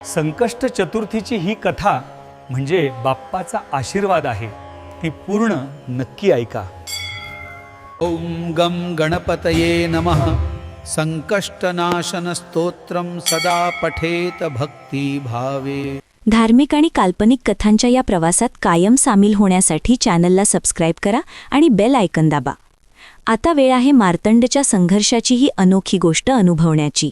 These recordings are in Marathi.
संकष्ट चतुर्थीची ही कथा म्हणजे बाप्पाचा आशीर्वाद आहे, ती पूर्ण नक्की ऐका. ओम गम गणपतये नमः. संकष्टनाशन स्तोत्रम सदा पठेत भक्ती भावे. धार्मिक आणि काल्पनिक कथांच्या या प्रवासात कायम सामील होण्यासाठी चॅनलला सबस्क्राईब करा आणि बेल आयकन दाबा. आता वेळ आहे मार्तंडच्या संघर्षाची ही अनोखी गोष्ट अनुभवण्याची.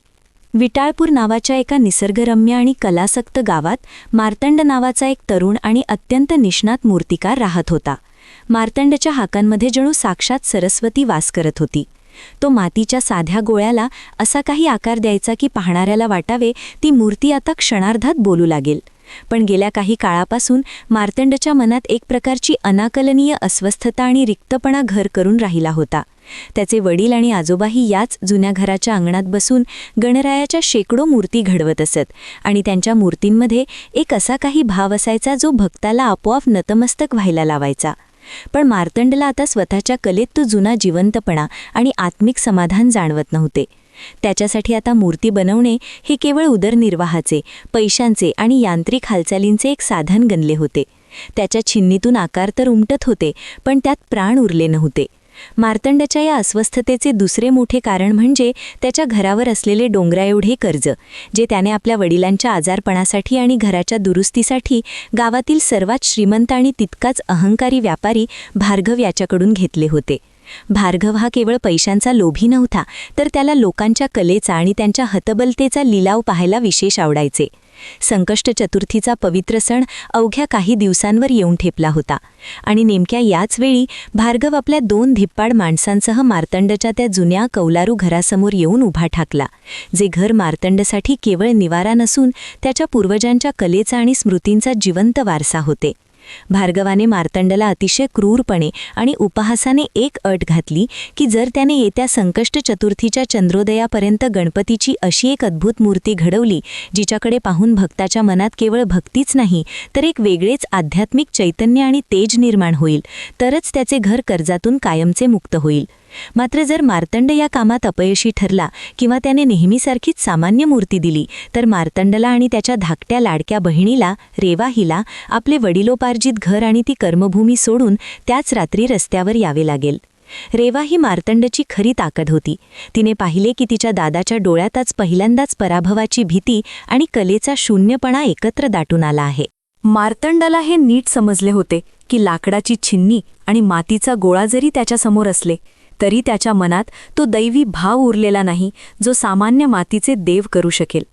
विटाळपूर नावाच्या एका निसर्गरम्य आणि कलासक्त गावात मार्तंड नावाचा एक तरुण आणि अत्यंत निष्णात मूर्तिकार राहत होता. मार्तंडच्या हाकांमध्ये जणू साक्षात सरस्वती वास करत होती. तो मातीच्या साध्या गोळ्याला असा काही आकार द्यायचा की पाहणाऱ्याला वाटावे ती मूर्ती आता क्षणार्धात बोलू लागेल. पण गेल्या काही काळापासून मार्तंडच्या मनात एक प्रकारची अनाकलनीय अस्वस्थता आणि रिक्तपणा घर करून राहिला होता. त्याचे वडील आणि आजोबाही याच जुन्या घराच्या अंगणात बसून गणरायाच्या शेकडो मूर्ती घडवत असत आणि त्यांच्या मूर्तींमध्ये एक असा काही भाव असायचा जो भक्ताला आपोआप नतमस्तक व्हायला लावायचा. पण मार्तंडला आता स्वतःच्या कलेत तो जुना जिवंतपणा आणि आत्मिक समाधान जाणवत नव्हते. त्याच्यासाठी आता मूर्ती बनवणे हे केवळ उदरनिर्वाहाचे, पैशांचे आणि यांत्रिक हालचालींचे एक साधन गणले होते. त्याच्या छिन्नीतून आकार तर उमटत होते, पण त्यात प्राण उरले नव्हते. मार्तंडच्या या अस्वस्थतेचे दुसरे मोठे कारण म्हणजे त्याच्या घरावर असलेले डोंगराएवढे कर्ज, जे त्याने आपल्या वडिलांच्या आजारपणासाठी आणि घराच्या दुरुस्तीसाठी गावातील सर्वात श्रीमंत आणि तितकाच अहंकारी व्यापारी भार्गव याच्याकडून घेतले होते. भार्गव हा केवळ पैशांचा लोभी नव्हता, तर त्याला लोकांच्या कलेचा आणि त्यांच्या हतबलतेचा लिलाव पाहायला विशेष आवडायचे. संकष्ट चतुर्थीचा पवित्र सण अवघ्या काही दिवसांवर येऊन ठेपला होता आणि नेमक्या याच वेळी भार्गव आपल्या 2 धिप्पाड माणसांसह मार्तंडच्या त्या जुन्या कौलारू घरासमोर येऊन उभा ठाकला, जे घर मार्तंडसाठी केवळ निवारा नसून त्याच्या पूर्वजांच्या कलेचा आणि स्मृतींचा जिवंत वारसा होते. भार्गवाने मार्तंडला अतिशय क्रूरपणे आणि उपहासाने एक अट घातली की जर त्याने येत्या संकष्ट चतुर्थीच्या चंद्रोदयापर्यंत गणपतीची अशी एक अद्भुत मूर्ती घडवली जिच्याकडे पाहून भक्ताच्या मनात केवळ भक्तीच नाही तर एक वेगळेच आध्यात्मिक चैतन्य आणि तेज निर्माण होईल, तरच त्याचे घर कर्जातून कायमचे मुक्त होईल. मात्र जर मार्तंड या कामात अपयशी ठरला किंवा त्याने नेहमीसारखीच सामान्य मूर्ती दिली, तर मार्तंडला आणि त्याच्या धाकट्या लाडक्या बहिणीला रेवाहीला आपले वडिलोपार्जित घर आणि ती कर्मभूमी सोडून त्याच रात्री रस्त्यावर यावे लागेल. रेवा ही मार्तंडची खरी ताकद होती. तिने पाहिले की तिच्या दादाच्या डोळ्यातच पहिल्यांदाच पराभवाची भीती आणि कलेचा शून्यपणा एकत्र दाटून आला आहे. मार्तंडला हे नीट समजले होते की लाकडाची छिन्नी आणि मातीचा गोळा जरी त्याच्यासमोर असले तरी त्याच्या मनात तो दैवी भाव उरलेला नाही जो सामान्य मातीचे देव करू शकेल.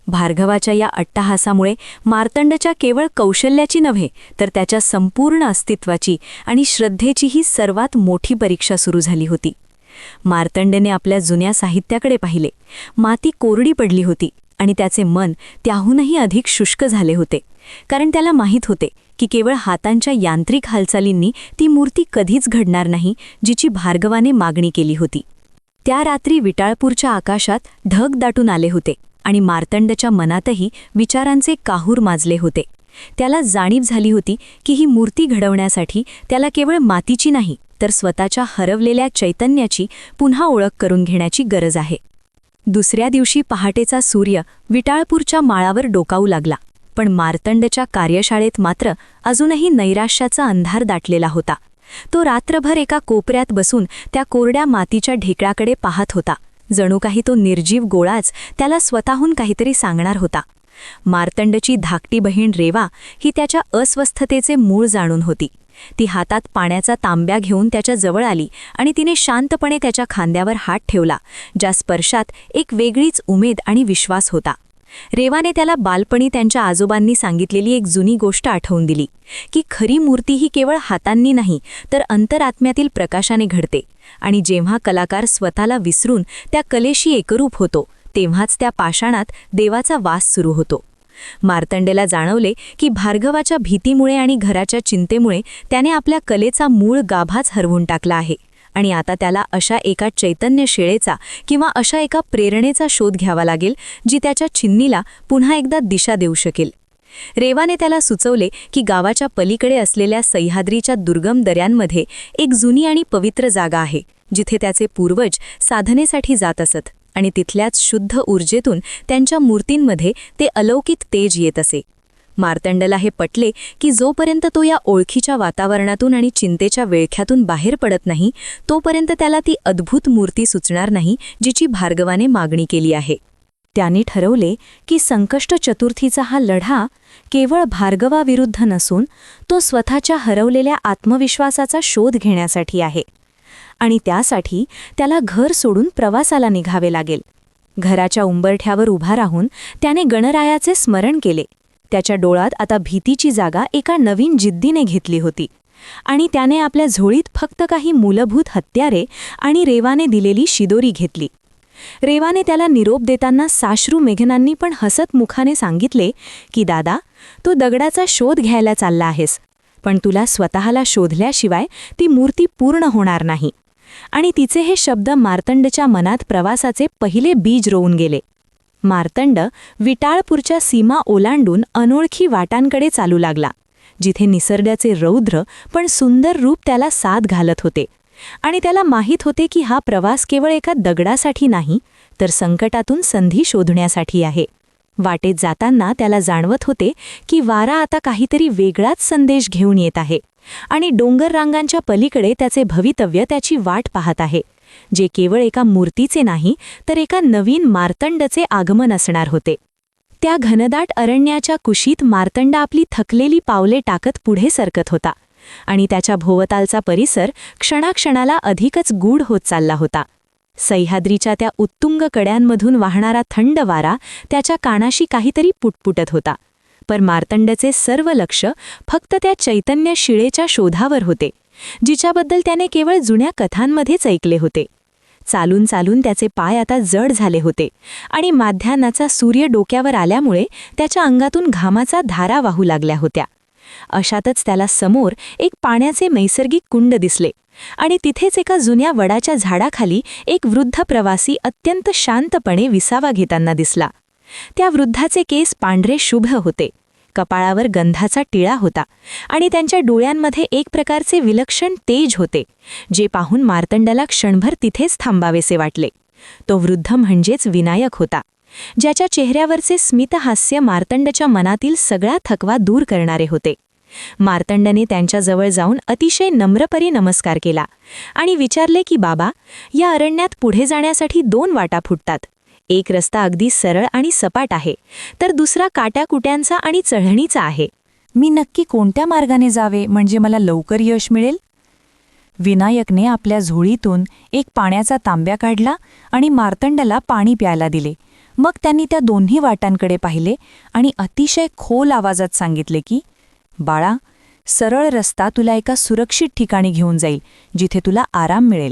भार्गवाच्या या अट्टहासामुळे मार्तंडच्या केवळ कौशल्याची नव्हे तर त्याच्या संपूर्ण अस्तित्वाची आणि श्रद्धेचीही सर्वात मोठी परीक्षा सुरू झाली होती. मार्तंडने आपल्या जुन्या साहित्याकडे पाहिले. माती कोरडी पडली होती आणि त्याचे मन त्याहूनही अधिक शुष्क झाले होते, कारण त्याला माहीत होते की केवळ हातांच्या यांत्रिक हालचालींनी ती मूर्ती कधीच घडणार नाही जिची भार्गवाने मागणी केली होती. त्या रात्री विटाळपूरच्या आकाशात ढग दाटून आले होते आणि मार्तंडच्या मनातही विचारांचे काहूर माजले होते. त्याला जाणीव झाली होती की ही मूर्ती घडवण्यासाठी त्याला केवळ मातीची नाही तर स्वतःच्या हरवलेल्या चैतन्याची पुन्हा ओळख करून घेण्याची गरज आहे. दुसऱ्या दिवशी पहाटेचा सूर्य विटाळपूरच्या माळावर डोकावू लागला, पण मार्तंडच्या कार्यशाळेत मात्र अजूनही नैराश्याचा अंधार दाटलेला होता. तो रात्रभर एका कोपऱ्यात बसून त्या कोरड्या मातीच्या ढेकळाकडे पाहत होता, जणू काही तो निर्जीव गोळाच त्याला स्वतःहून काहीतरी सांगणार होता. मार्तंडची धाकटी बहीण रेवा ही त्याच्या अस्वस्थतेचे मूळ जाणून होती. ती हातात पाण्याचा तांब्या घेऊन त्याच्या जवळ आली आणि तिने शांतपणे त्याच्या खांद्यावर हात ठेवला, ज्या स्पर्शात एक वेगळीच उमेद आणि विश्वास होता. रेवाने त्याला बालपणी त्यांच्या आजोबांनी सांगितलेली एक जुनी गोष्ट आठवून दिली की खरी मूर्ती ही केवळ हातांनी नाही तर अंतरात्म्यातील प्रकाशाने घडते आणि जेव्हा कलाकार स्वतःला विसरून त्या कलेशी एकरूप होतो तेव्हाच त्या पाषाणात देवाचा वास सुरू होतो. मार्तंडेला जाणवले की भार्गवाच्या भीतीमुळे आणि घराच्या चिंतेमुळे त्याने आपल्या कलेचा मूळ गाभाच हरवून टाकला आहे आणि आता त्याला अशा एका चैतन्य शेळेचा किंवा अशा एका प्रेरणेचा शोध घ्यावा लागेल जी त्याच्या छिन्नीला पुन्हा एकदा दिशा देऊ शकेल. रेवाने त्याला सुचवले की गावाच्या पलीकडे असलेल्या सह्याद्रीच्या दुर्गम दऱ्यांमध्ये एक जुनी आणि पवित्र जागा आहे जिथे त्याचे पूर्वज साधनेसाठी जात असत. आणि तिथल्याच शुद्ध ऊर्जेतून त्यांच्या मूर्तींमध्ये ते अलौकिक तेज येत असे. मार्तंडला हे पटले की जोपर्यंत तो या ओळखीच्या वातावरणातून आणि चिंतेच्या विळख्यातून बाहेर पडत नाही, तोपर्यंत त्याला ती अद्भुत मूर्ती सुचणार नाही जिची भार्गवाने मागणी केली आहे. त्याने ठरवले की संकष्ट चतुर्थीचा हा लढा केवळ भार्गवाविरुद्ध नसून तो स्वतःच्या हरवलेल्या आत्मविश्वासाचा शोध घेण्यासाठी आहे. आणि त्यासाठी त्याला घर सोडून प्रवासाला निघावे लागेल. घराच्या उंबरठ्यावर उभा राहून त्याने गणरायाचे स्मरण केले. त्याच्या डोळ्यात आता भीतीची जागा एका नवीन जिद्दीने घेतली होती आणि त्याने आपल्या झोळीत फक्त काही मूलभूत हत्यारे आणि रेवाने दिलेली शिदोरी घेतली. रेवाने त्याला निरोप देताना साश्रू मेघनांनी पण हसत मुखाने सांगितले की दादा, तू दगडाचा शोध घ्यायला चालला आहेस, पण तुला स्वतःला शोधल्याशिवाय ती मूर्ती पूर्ण होणार नाही. आणि तिचे हे शब्द मार्तंडच्या मनात प्रवासाचे पहिले बीज रोवून गेले. मार्तंड विटाळपूरच्या सीमा ओलांडून अनोळखी वाटांकडे चालू लागला, जिथे निसर्गाचे रौद्र पण सुंदर रूप त्याला साथ घालत होते. आणि त्याला माहीत होते की हा प्रवास केवळ एका दगडासाठी नाही, तर संकटातून संधी शोधण्यासाठी आहे. वाटेत जाताना त्याला जाणवत होते की वारा आता काहीतरी वेगळाच संदेश घेऊन येत आहे आणि डोंगर रांगांच्या पलीकडे त्याचे भवितव्य त्याची वाट पाहत आहे, जे केवळ एका मूर्तीचे नाही तर एका नवीन मार्तंडचे आगमन असणार होते. त्या घनदाट अरण्याच्या कुशीत मार्तंड आपली थकलेली पावले टाकत पुढे सरकत होता आणि त्याच्या भोवतालचा परिसर क्षणाक्षणाला अधिकच गूढ होत चालला होता. सह्याद्रीच्या त्या उत्तुंग कड्यांमधून वाहणारा थंड वारा त्याच्या कानाशी काहीतरी पुटपुटत होता, पण मार्तंडचे सर्व लक्ष फक्त त्या चैतन्य शिळेच्या शोधावर होते, जिच्याबद्दल त्याने केवळ जुन्या कथांमध्येच ऐकले होते. चालून चालून त्याचे पाय आता जड झाले होते आणि माध्यान्हाचा सूर्य डोक्यावर आल्यामुळे त्याच्या अंगातून घामाचा धारा वाहू लागल्या होत्या. अशातच त्याला समोर एक पाण्याचे नैसर्गिक कुंड दिसले आणि तिथेच एका जुन्या वडाच्या झाडाखाली एक वृद्ध प्रवासी अत्यंत शांतपणे विसावा घेताना दिसला. त्या वृद्धाचे केस पांढरे शुभ्र होते, कपाळावर गंधाचा टिळा होता आणि त्यांच्या डोळ्यांमध्ये एक प्रकारचे विलक्षण तेज होते, जे पाहून मार्तंडला क्षणभर तिथेच थांबावेसे वाटले. तो वृद्ध म्हणजेच विनायक होता, ज्याच्या चेहऱ्यावरचे स्मितहास्य मार्तंडच्या मनातील सगळा थकवा दूर करणारे होते. मार्तंडने त्यांच्याजवळ जाऊन अतिशय नम्रपणे नमस्कार केला आणि विचारले की बाबा, या अरण्यात पुढे जाण्यासाठी 2 वाटा फुटतात. एक रस्ता अगदी सरळ आणि सपाट आहे, तर दुसरा काट्याकुट्यांचा आणि चढणीचा आहे. मी नक्की कोणत्या मार्गाने जावे म्हणजे मला लवकर यश मिळेल? विनायकने आपल्या झोळीतून एक पाण्याचा तांब्या काढला आणि मार्तंडला पाणी प्यायला दिले. मग त्यांनी त्या दोन्ही वाटांकडे पाहिले आणि अतिशय खोल आवाजात सांगितले की बाळा, सरळ रस्ता तुला एका सुरक्षित ठिकाणी घेऊन जाईल, जिथे तुला आराम मिळेल.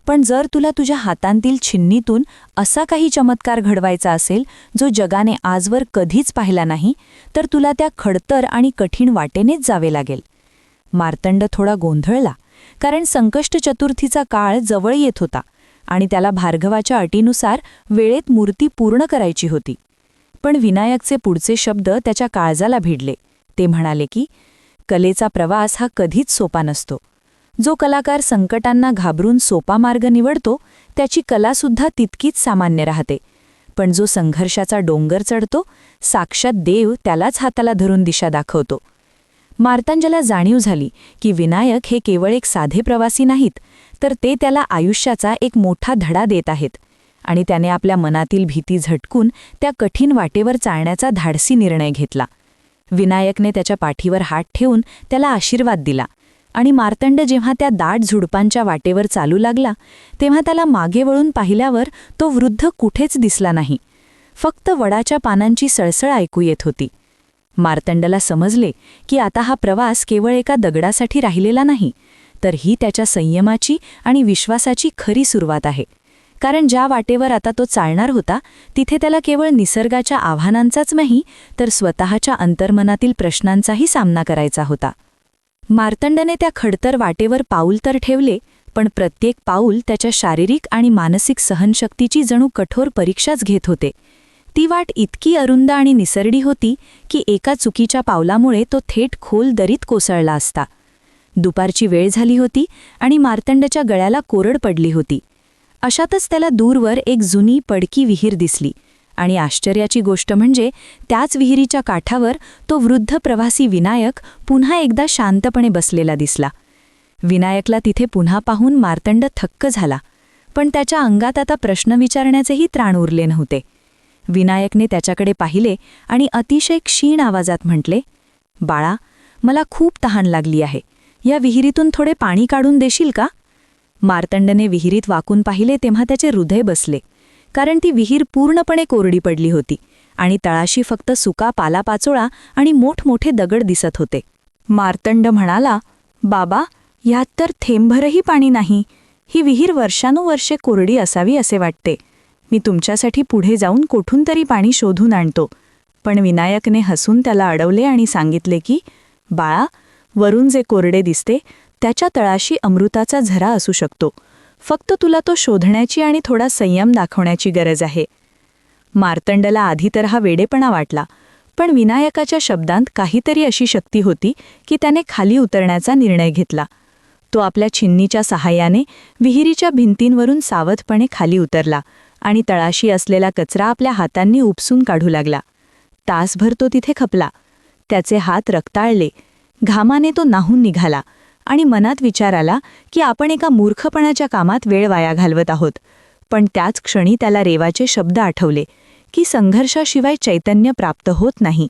पण जर तुला तुझ्या हातांतील छिन्नीतून असा काही चमत्कार घडवायचा असेल जो जगाने आजवर कधीच पाहिला नाही, तर तुला त्या खडतर आणि कठीण वाटेनेच जावे लागेल. मार्तंड थोडा गोंधळला, कारण संकष्ट चतुर्थीचा काळ जवळ येत होता आणि त्याला भार्गवाच्या अटीनुसार वेळेत मूर्ती पूर्ण करायची होती. पण विनायकचे पुढचे शब्द त्याच्या काळजाला भिडले. ते म्हणाले की कलेचा प्रवास हा कधीच सोपा नसतो. जो कलाकार संकटांना घाबरून सोपा मार्ग निवडतो, त्याची कलासुद्धा तितकीच सामान्य राहते. पण जो संघर्षाचा डोंगर चढतो, साक्षात देव त्यालाच हाताला धरून दिशा दाखवतो. मार्तंडला जाणीव झाली की विनायक हे केवळ एक साधे प्रवासी नाहीत, तर ते त्याला आयुष्याचा एक मोठा धडा देत आहेत आणि त्याने आपल्या मनातील भीती झटकून त्या कठीण वाटेवर चालण्याचा धाडसी निर्णय घेतला. विनायकने त्याच्या पाठीवर हात ठेवून त्याला आशीर्वाद दिला आणि मार्तंड जेव्हा त्या दाट झुडपांच्या वाटेवर चालू लागला, तेव्हा त्याला मागे वळून पाहिल्यावर तो वृद्ध कुठेच दिसला नाही. फक्त वडाच्या पानांची सळसळ ऐकू येत होती. मार्तंडला समजले की आता हा प्रवास केवळ एका दगडासाठी राहिलेला नाही, तर ही त्याच्या संयमाची आणि विश्वासाची खरी सुरुवात आहे. कारण ज्या वाटेवर आता तो चालणार होता, तिथे त्याला केवळ निसर्गाच्या आव्हानांचाच नाही, तर स्वतःच्या अंतर्मनातील प्रश्नांचाही सामना करायचा होता. मार्तंडने त्या खडतर वाटेवर पाऊल तर ठेवले, पण प्रत्येक पाऊल त्याच्या शारीरिक आणि मानसिक सहनशक्तीची जणू कठोर परीक्षाच घेत होते. ती वाट इतकी अरुंद आणि निसरडी होती की एका चुकीच्या पावलामुळे तो थेट खोल दरीत कोसळला असता. दुपारची वेळ झाली होती आणि मार्तंडच्या गळ्याला कोरड पडली होती. अशातच त्याला दूरवर एक जुनी पडकी विहीर दिसली आणि आश्चर्याची गोष्ट म्हणजे त्याच विहिरीच्या काठावर तो वृद्ध प्रवासी विनायक पुन्हा एकदा शांतपणे बसलेला दिसला. विनायकला तिथे पुन्हा पाहून मार्तंड थक्क झाला, पण त्याच्या अंगात आता प्रश्न विचारण्याचेही त्राण उरले नव्हते. विनायकने त्याच्याकडे पाहिले आणि अतिशय क्षीण आवाजात म्हटले, बाळा, मला खूप तहान लागली आहे. या विहिरीतून थोडे पाणी काढून देशील का? मार्तंडने विहिरीत वाकून पाहिले तेव्हा त्याचे हृदय बसले, कारण ती विहीर पूर्णपणे कोरडी पडली होती आणि तळाशी फक्त सुका पालापाचोळा आणि मोठमोठे दगड दिसत होते. मार्तंड म्हणाला, बाबा, यात तर थेंबभरही पाणी नाही. ही विहीर वर्षानुवर्षे कोरडी असावी असे वाटते. मी तुमच्यासाठी पुढे जाऊन कोठून तरी पाणी शोधून आणतो. पण विनायकने हसून त्याला अडवले आणि सांगितले की, बाळा, वरून जे कोरडे दिसते त्याच्या तळाशी अमृताचा झरा असू शकतो. फक्त तुला तो शोधण्याची आणि थोडा संयम दाखवण्याची गरज आहे. मार्तंडला आधी तर हा वेडेपणा वाटला, पण विनायकाच्या शब्दांत काहीतरी अशी शक्ती होती की त्याने खाली उतरण्याचा निर्णय घेतला. तो आपल्या छिन्नीच्या सहाय्याने विहिरीच्या भिंतींवरून सावधपणे खाली उतरला आणि तळाशी असलेला कचरा आपल्या हातांनी उपसून काढू लागला. तासभर तो तिथे खपला. त्याचे हात रक्ताळले, घामाने तो नाहून निघाला आणि मनात विचार आला की आपण एका मूर्खपणाच्या कामात वेळ वाया घालवत आहोत. पण त्याच क्षणी त्याला रेवाचे शब्द आठवले की संघर्षाशिवाय चैतन्य प्राप्त होत नाही.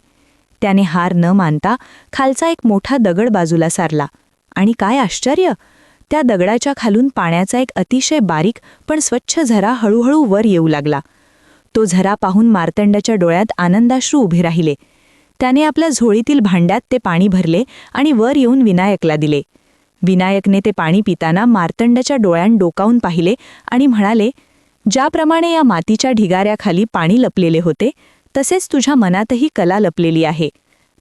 त्याने हार न मानता खालचा एक मोठा दगड बाजूला सारला आणि काय आश्चर्य, त्या दगडाच्या खालून पाण्याचा एक अतिशय बारीक पण स्वच्छ झरा हळूहळू वर येऊ लागला. तो झरा पाहून मार्तंडाच्या डोळ्यात आनंदाश्रू उभे राहिले. त्याने आपल्या झोळीतील भांड्यात ते पाणी भरले आणि वर येऊन विनायकला दिले. विनायकने ते पाणी पिताना मार्तंडाच्या डोळ्यांत डोकावून पाहिले आणि म्हणाले, ज्याप्रमाणे या मातीच्या ढिगाऱ्याखाली पाणी लपलेले होते तसेच तुझ्या मनातही कला लपलेली आहे.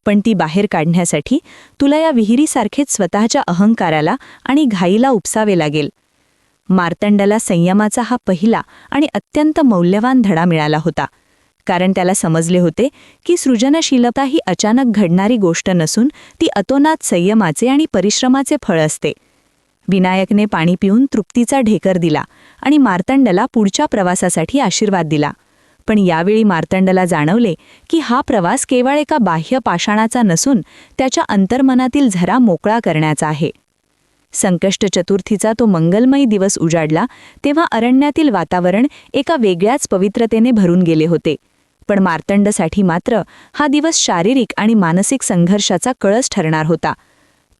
पण ती बाहेर काढण्यासाठी तुला या विहिरीसारखेच स्वतःच्या अहंकाराला आणि घाईला उपसावे लागेल. मार्तंडाला संयमाचा हा पहिला आणि अत्यंत मौल्यवान धडा मिळाला होता, कारण त्याला समजले होते की सृजनशीलता ही अचानक घडणारी गोष्ट नसून ती अतोनात संयमाचे आणि परिश्रमाचे फळ असते. विनायकने पाणी पिऊन तृप्तीचा ढेकर दिला आणि मार्तंडाला पुढच्या प्रवासासाठी आशीर्वाद दिला. पण यावेळी मार्तंडाला जाणवले की हा प्रवास केवळ एका बाह्य पाषाणाचा नसून त्याच्या अंतर्मनातील झरा मोकळा करण्याचा आहे. संकष्ट चतुर्थीचा तो मंगलमयी दिवस उजाडला तेव्हा अरण्यातील वातावरण एका वेगळ्याच पवित्रतेने भरून गेले होते. पण मार्तंडसाठी मात्र हा दिवस शारीरिक आणि मानसिक संघर्षाचा कळस ठरणार होता.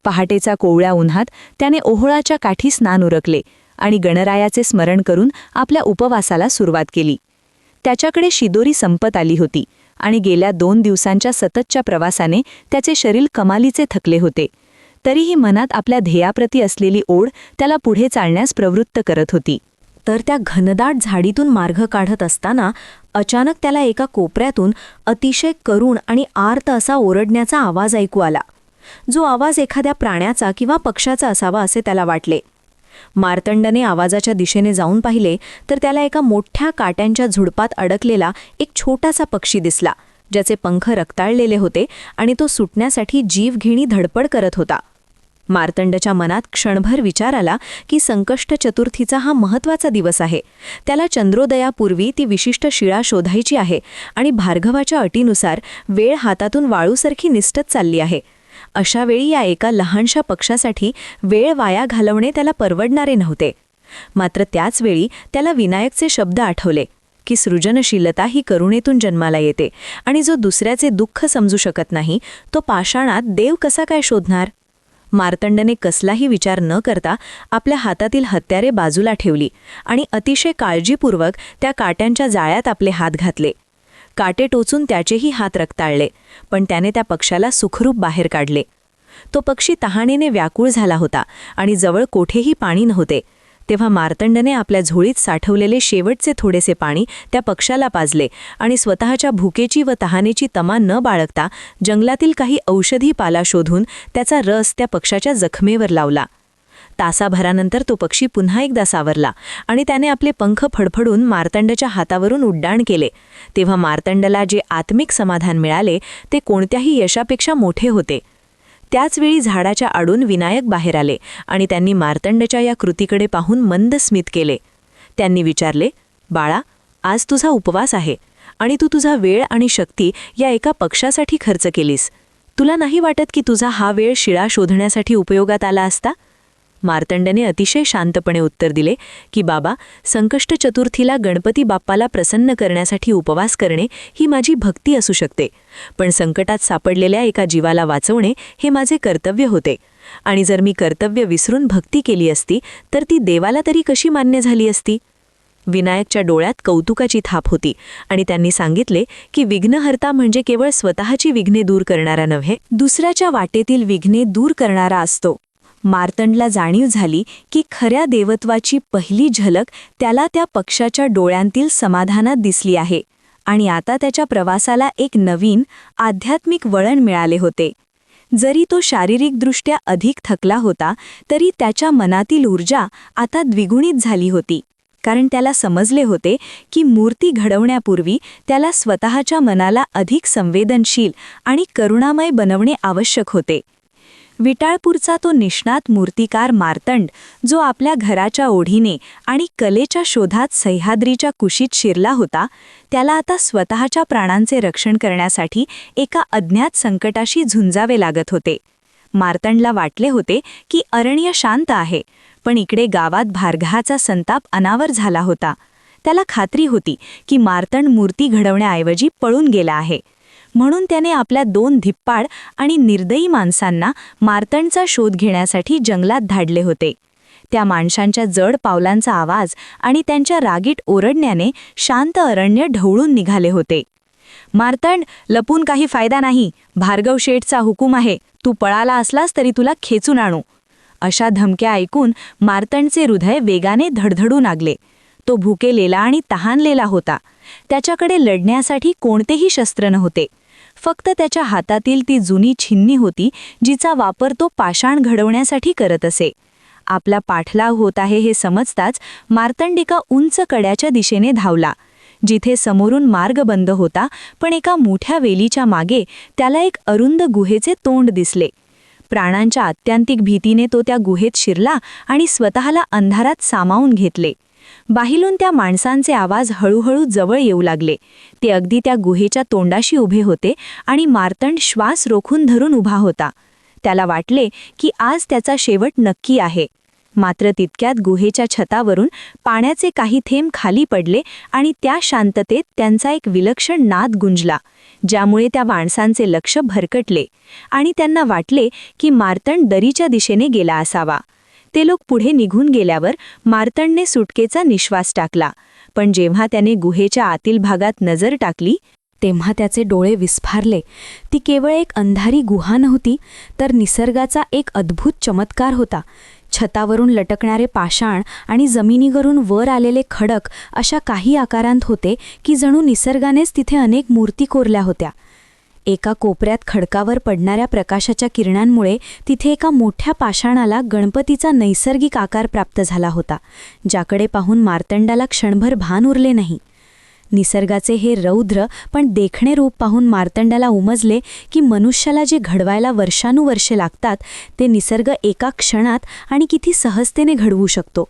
पहाटेचा कोवळ्या उन्हात त्याने ओहोळाच्या काठी स्नान उरकले आणि गणरायाचे स्मरण करून आपल्या उपवासाला सुरुवात केली. त्याच्याकडे शिदोरी संपत आली होती आणि गेल्या 2 दिवसांच्या सततच्या प्रवासाने त्याचे शरीर कमालीचे थकले होते. तरीही मनात आपल्या ध्येयाप्रती असलेली ओढ त्याला पुढे चालण्यास प्रवृत्त करत होती. तर त्या घनदाट झाडीतून मार्ग काढत असताना अचानक त्याला एका कोपऱ्यातून अतिशय करुण आणि आर्त असा ओरडण्याचा आवाज ऐकू आला, जो आवाज एखाद्या प्राण्याचा किंवा पक्ष्याचा असावा असे त्याला वाटले. मार्तंडने आवाजाच्या दिशेने जाऊन पाहिले तर त्याला एका मोठ्या काट्यांच्या झुडपात अडकलेला एक छोटासा पक्षी दिसला, ज्याचे पंख रक्ताळलेले होते आणि तो सुटण्यासाठी जीवघेणी धडपड करत होता. मार्तंडच्या मनात क्षणभर विचार आला की संकष्ट चतुर्थीचा हा महत्त्वाचा दिवस आहे. त्याला चंद्रोदयापूर्वी ती विशिष्ट शिळा शोधायची आहे आणि भार्गवाच्या अटीनुसार वेळ हातातून वाळूसारखी निसटत चालली आहे. अशा वेळी या एका लहानशा पक्षासाठी वेळ वाया घालवणे त्याला परवडणारे नव्हते. मात्र त्याच वेळी त्याला विनायकचे शब्द आठवले की सृजनशीलता ही करुणेतून जन्माला येते आणि जो दुसऱ्याचे दुःख समजू शकत नाही तो पाषाणात देव कसा काय शोधणार. मार्तंडने कसलाही विचार न करता आपल्या हातातील हत्यारे बाजूला ठेवली आणि अतिशय काळजीपूर्वक त्या काट्यांच्या जाळ्यात आपले हात घातले. काटे टोचून त्याचेही हात रक्ताळले, पण त्याने त्या पक्षाला सुखरूप बाहेर काढले. तो पक्षी तहानेने व्याकुळ झाला होता आणि जवळ कोठेही पाणी नव्हते. तेव्हा मार्तंडने आपल्या झोळीत साठवलेले शेवटचे थोडेसे पाणी त्या पक्षाला पाजले आणि स्वतःच्या भुकेची व तहानेची तमा न बाळगता जंगलातील काही औषधी पाला शोधून त्याचा रस त्या पक्षाच्या जखमेवर लावला. तासाभरानंतर तो पक्षी पुन्हा एकदा सावरला आणि त्याने आपले पंख फडफडून मार्तंडाच्या हातावरून उड्डाण केले. तेव्हा मार्तंडाला जे आत्मिक समाधान मिळाले ते कोणत्याही यशापेक्षा मोठे होते. त्याचवेळी झाडाच्या आडून विनायक बाहेर आले आणि त्यांनी मार्तंडाच्या या कृतीकडे पाहून मंद स्मित केले. त्यांनी विचारले, बाळा, आज तुझा उपवास आहे आणि तू तुझा वेळ आणि शक्ती या एका पक्षासाठी खर्च केलीस. तुला नाही वाटत की तुझा हा वेळ शिळा शोधण्यासाठी उपयोगात आला असता? मार्तंडने अतिशय शांतपणे उत्तर दिले की बाबा, संकष्ट चतुर्थीला गणपती बाप्पाला प्रसन्न करण्यासाठी उपवास करणे ही माझी भक्ती असू शकते, पण संकटात सापडलेल्या एका जीवाला वाचवणे हे माझे कर्तव्य होते. आणि जर मी कर्तव्य विसरून भक्ती केली असती तर ती देवाला तरी कशी मान्य झाली असती? विनायकच्या डोळ्यात कौतुकाची थाप होती आणि त्यांनी सांगितले की विघ्नहर्ता म्हणजे केवळ स्वतःची विघ्ने दूर करणारा नव्हे, दुसऱ्याच्या वाटेतील विघ्ने दूर करणारा असतो. मार्तंडला जाणीव झाली की खऱ्या देवत्वाची पहिली झलक त्याला त्या पक्षाच्या डोळ्यांतील समाधानात दिसली आहे आणि आता त्याच्या प्रवासाला एक नवीन आध्यात्मिक वळण मिळाले होते. जरी तो शारीरिकदृष्ट्या अधिक थकला होता तरी त्याच्या मनातील ऊर्जा आता द्विगुणित झाली होती, कारण त्याला समजले होते की मूर्ती घडवण्यापूर्वी त्याला स्वतःच्या मनाला अधिक संवेदनशील आणि करुणामय बनवणे आवश्यक होते. विटाळपूरचा तो निष्णात मूर्तिकार मार्तंड, जो आपल्या घराच्या ओढीने आणि कलेच्या शोधात सह्याद्रीच्या कुशीत शिरला होता, त्याला आता स्वतःच्या प्राणांचे रक्षण करण्यासाठी एका अज्ञात संकटाशी झुंजावे लागत होते. मार्तंडला वाटले होते की अरण्य शांत आहे, पण इकडे गावात भारघाचा संताप अनावर झाला होता. त्याला खात्री होती की मार्तंड मूर्ती घडवण्याऐवजी पळून गेला आहे. म्हणून त्याने आपल्या 2 धिप्पाड आणि निर्दयी माणसांना मार्तंडचा शोध घेण्यासाठी जंगलात धाडले होते. त्या माणसांच्या जड पावलांचा आवाज आणि त्यांच्या रागीट ओरडण्याने शांत अरण्य ढवळून निघाले होते. मार्तंड, लपून काही फायदा नाही, भार्गव शेठचा हुकूम आहे, तू पळाला असलास तरी तुला खेचून आणू. अशा धमक्या ऐकून मार्तंडचे हृदय वेगाने धडधडू लागले. तो भुकेलेला आणि तहानलेला होता. त्याच्याकडे लढण्यासाठी कोणतेही शस्त्र नव्हते. फक्त त्याच्या हातातील ती जुनी छिन्नी होती जिचा वापर तो पाषाण घडवण्यासाठी करत असे. आपला पाठलाग होत आहे हे समजताच मार्तंड एका उंच कड्याच्या दिशेने धावला, जिथे समोरून मार्ग बंद होता, पण एका मोठ्या वेलीच्या मागे त्याला एक अरुंद गुहेचे तोंड दिसले. प्राणांच्या आत्यंतिक भीतीने तो त्या गुहेत शिरला आणि स्वतःला अंधारात सामावून घेतले. बाहेरून त्या माणसांचे आवाज हळूहळू जवळ येऊ लागले. ते अगदी त्या गुहेच्या तोंडाशी उभे होते आणि मार्तंड श्वास रोखून धरून उभा होता. त्याला वाटले की आज त्याचा शेवट नक्की आहे. मात्र तितक्यात गुहेच्या छतावरून पाण्याचे काही थेंब खाली पडले आणि त्या शांततेत त्यांचा एक विलक्षण नाद गुंजला, ज्यामुळे त्या माणसांचे लक्ष भरकटले आणि त्यांना वाटले की मार्तंड दरीच्या दिशेने गेला असावा. ते लोक पुढे निघून गेल्यावर मार्तंडने सुटकेचा निश्वास टाकला, पण जेव्हा त्याने गुहेच्या आतील भागात नजर टाकली तेव्हा त्याचे डोळे विस्फारले. ती केवळ एक अंधारी गुहा नव्हती, तर निसर्गाचा एक अद्भुत चमत्कार होता. छतावरून लटकणारे पाषाण आणि जमिनीवरून वर आलेले खडक अशा काही आकारांत होते की जणू निसर्गानेच तिथे अनेक मूर्ती कोरल्या होत्या. एका कोपऱ्यात खडकावर पडणाऱ्या प्रकाशाच्या किरणांमुळे तिथे एका मोठ्या पाषाणाला गणपतीचा नैसर्गिक आकार प्राप्त झाला होता, ज्याकडे पाहून मार्तंडाला क्षणभर भान उरले नाही. निसर्गाचे हे रौद्र पण देखणे रूप पाहून मार्तंडाला उमजले की मनुष्याला जे घडवायला वर्षानुवर्षे लागतात ते निसर्ग एका क्षणात आणि किती सहजतेने घडवू शकतो.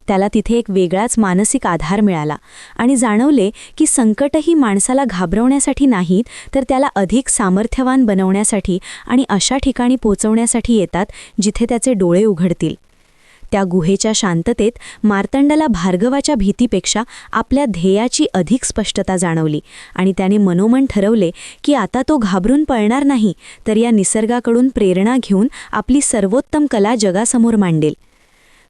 त्याला तिथे एक वेगळाच मानसिक आधार मिळाला आणि जाणवले की संकटही माणसाला घाबरवण्यासाठी नाहीत, तर त्याला अधिक सामर्थ्यवान बनवण्यासाठी आणि अशा ठिकाणी पोचवण्यासाठी येतात जिथे त्याचे डोळे उघडतील. त्या गुहेच्या शांततेत मार्तंडाला भार्गवाच्या भीतीपेक्षा आपल्या ध्येयाची अधिक स्पष्टता जाणवली आणि त्याने मनोमन ठरवले की आता तो घाबरून पळणार नाही, तर या निसर्गाकडून प्रेरणा घेऊन आपली सर्वोत्तम कला जगासमोर मांडेल.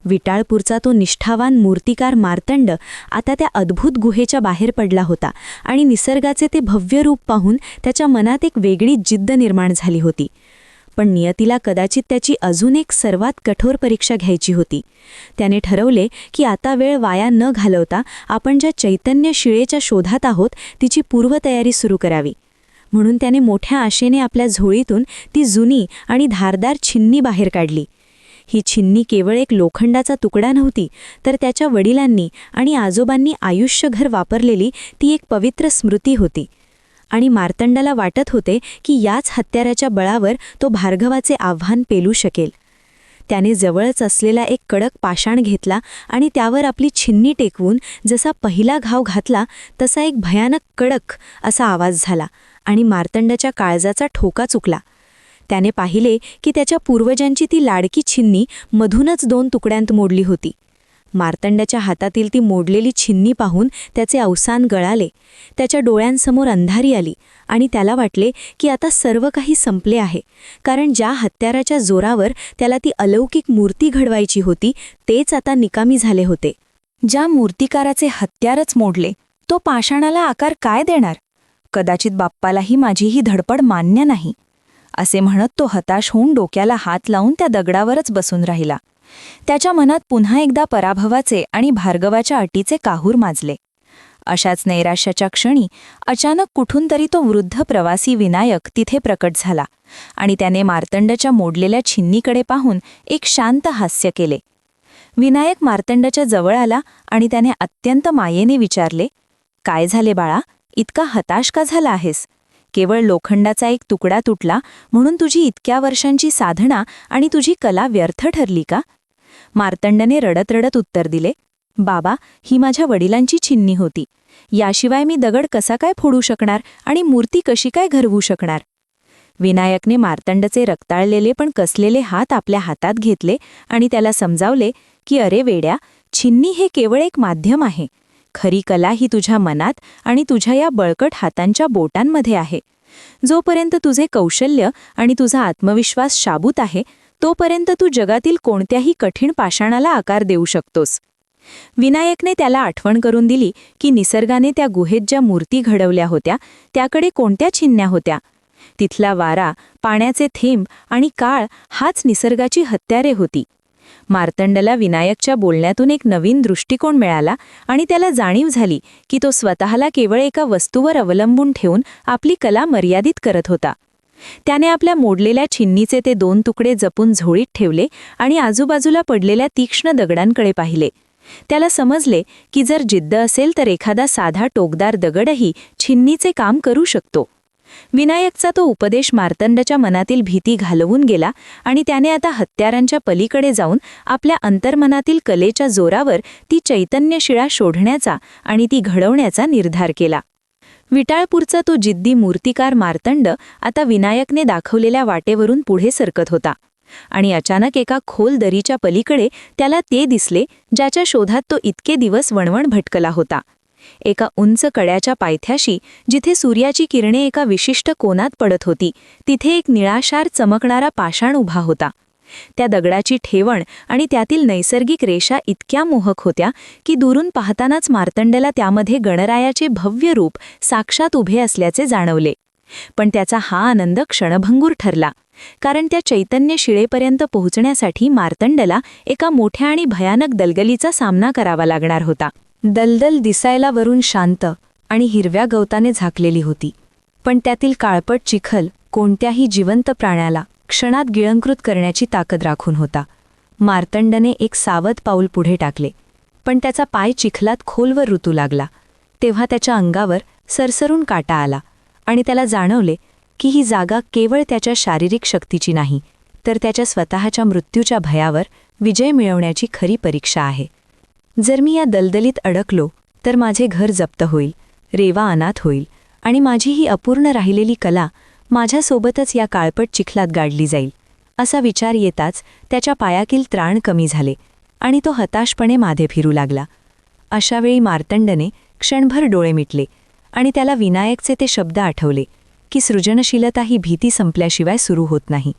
विटाळपूरचा तो निष्ठावान मूर्तिकार मार्तंड आता त्या अद्भुत गुहेच्या बाहेर पडला होता आणि निसर्गाचे ते भव्य रूप पाहून त्याच्या मनात एक वेगळी जिद्द निर्माण झाली होती. पण नियतीला कदाचित त्याची अजून एक सर्वात कठोर परीक्षा घ्यायची होती. त्याने ठरवले की आता वेळ वाया न घालवता आपण ज्या चैतन्य शिळेच्या शोधात आहोत तिची पूर्वतयारी सुरू करावी. म्हणून त्याने मोठ्या आशेने आपल्या झोळीतून ती जुनी आणि धारदार छिन्नी बाहेर काढली. ही छिन्नी केवळ एक लोखंडाचा तुकडा नव्हती, तर त्याच्या वडिलांनी आणि आजोबांनी आयुष्यभर वापरलेली ती एक पवित्र स्मृती होती. आणि मार्तंडाला वाटत होते की याच हत्याराच्या बळावर तो भार्गवाचे आव्हान पेलू शकेल. त्याने जवळच असलेला एक कडक पाषाण घेतला आणि त्यावर आपली छिन्नी टेकवून जसा पहिला घाव घातला तसा एक भयानक कडक असा आवाज झाला आणि मार्तंडाच्या काळजाचा ठोका चुकला. त्याने पाहिले की त्याच्या पूर्वजांची ती लाडकी छिन्नी मधूनच 2 तुकड्यांत मोडली होती. मार्तंडाच्या हातातील ती मोडलेली छिन्नी पाहून त्याचे अवसान गळाले. त्याच्या डोळ्यांसमोर अंधारी आली आणि त्याला वाटले की आता सर्व काही संपले आहे, कारण ज्या हत्याराच्या जोरावर त्याला ती अलौकिक मूर्ती घडवायची होती तेच आता निकामी झाले होते. ज्या मूर्तिकाराचे हत्यारच मोडले, तो पाषाणाला आकार काय देणार? कदाचित बाप्पालाही माझी ही धडपड मान्य नाही, असे म्हणत तो हताश होऊन डोक्याला हात लावून त्या दगडावरच बसून राहिला. त्याच्या मनात पुन्हा एकदा पराभवाचे आणि भार्गवाच्या अटीचे काहूर माजले. अशाच नैराश्याच्या क्षणी अचानक कुठून तरी तो वृद्ध प्रवासी विनायक तिथे प्रकट झाला आणि त्याने मार्तंडाच्या मोडलेल्या छिन्नीकडे पाहून एक शांत हास्य केले. विनायक मार्तंडाच्या जवळ आला आणि त्याने अत्यंत मायेने विचारले, "काय झाले बाळा, इतका हताश का झाला आहेस? केवळ लोखंडाचा एक तुकडा तुटला म्हणून तुझी इतक्या वर्षांची साधना आणि तुझी कला व्यर्थ ठरली का?" मार्तंडाने रडत रडत उत्तर दिले, "बाबा, ही माझ्या वडिलांची छिन्नी होती. याशिवाय मी दगड कसा काय फोडू शकणार आणि मूर्ती कशी काय घडवू शकणार?" विनायकने मार्तंडचे रक्ताळलेले पण कसलेले हात आपल्या हातात घेतले आणि त्याला समजावले की "अरे वेड्या, छिन्नी हे केवळ एक माध्यम आहे. खरी कला ही तुझ्या मनात आणि तुझ्या या बळकट हातांच्या बोटांमध्ये आहे. जोपर्यंत तुझे कौशल्य आणि तुझा आत्मविश्वास शाबूत आहे, तोपर्यंत तू जगातील कोणत्याही कठीण पाषाणाला आकार देऊ शकतोस." विनायकने त्याला आठवण करून दिली की निसर्गाने त्या गुहेत ज्या मूर्ती घडवल्या होत्या त्याकडे कोणत्या छिन्न्या होत्या. तिथला वारा, पाण्याचे थेंब आणि काळ हाच निसर्गाची हत्यारे होती. मार्तंडला विनायकच्या बोलण्यातून एक नवीन दृष्टिकोन मिळाला आणि त्याला जाणीव झाली की तो स्वतःला केवळ एका वस्तूवर अवलंबून ठेवून आपली कला मर्यादित करत होता. त्याने आपल्या मोडलेल्या छिन्नीचे ते 2 तुकडे जपून झोळीत ठेवले आणि आजूबाजूला पडलेल्या तीक्ष्ण दगडांकडे पाहिले. त्याला समजले की जर जिद्द असेल तर एखादा साधा टोकदार दगडही छिन्नीचे काम करू शकतो. विनायकचा तो उपदेश मार्तंडाच्या मनातील भीती घालवून गेला आणि त्याने आता हत्यारांच्या पलीकडे जाऊन आपल्या अंतर्मनातील कलेच्या जोरावर ती चैतन्यशिळा शोधण्याचा आणि ती घडवण्याचा निर्धार केला. विटाळपूरचा तो जिद्दी मूर्तिकार मार्तंड आता विनायकने दाखवलेल्या वाटेवरून पुढे सरकत होता आणि अचानक एका खोल दरीच्या पलीकडे त्याला ते दिसले ज्याच्या शोधात तो इतके दिवस वणवण भटकला होता. एका उंच कड्याच्या पायथ्याशी, जिथे सूर्याची किरणे एका विशिष्ट कोनात पडत होती, तिथे एक निळाशार चमकणारा पाषाण उभा होता. त्या दगडाची ठेवण आणि त्यातील नैसर्गिक रेषा इतक्या मोहक होत्या की दुरून पाहतानाच मार्तंडाला त्यामध्ये गणरायाचे भव्य रूप साक्षात उभे असल्याचे जाणवले. पण त्याचा हा आनंद क्षणभंगूर ठरला, कारण त्या चैतन्य शिळेपर्यंत पोहोचण्यासाठी मार्तंडाला एका मोठ्या आणि भयानक दलदलीचा सामना करावा लागणार होता. दलदल दिसायला वरून शांत आणि हिरव्या गवताने झाकलेली होती, पण त्यातील काळपट चिखल कोणत्याही जिवंत प्राण्याला क्षणात गिळंकृत करण्याची ताकद राखून होता. मार्तंडाने एक सावध पाऊल पुढे टाकले, पण त्याचा पाय चिखलात खोलवर रुतू लागला. तेव्हा त्याच्या अंगावर सरसरून काटा आला आणि त्याला जाणवले की ही जागा केवळ त्याच्या शारीरिक शक्तीची नाही, तर त्याच्या स्वतःच्या मृत्यूच्या भयावर विजय मिळवण्याची खरी परीक्षा आहे. जर मी या दलदलीत अडकलो तर माझे घर जप्त होईल, रेवा अनाथ होईल आणि माझी ही अपूर्ण राहिलेली कला माझ्यासोबतच या काळपट चिखलात गाडली जाईल, असा विचार येताच त्याच्या पायातील त्राण कमी झाले आणि तो हताशपणे मागे फिरू लागला. अशावेळी मार्तंडने क्षणभर डोळे मिटले आणि त्याला विनायकचे ते शब्द आठवले की सृजनशीलता ही भीती संपल्याशिवाय सुरू होत नाही.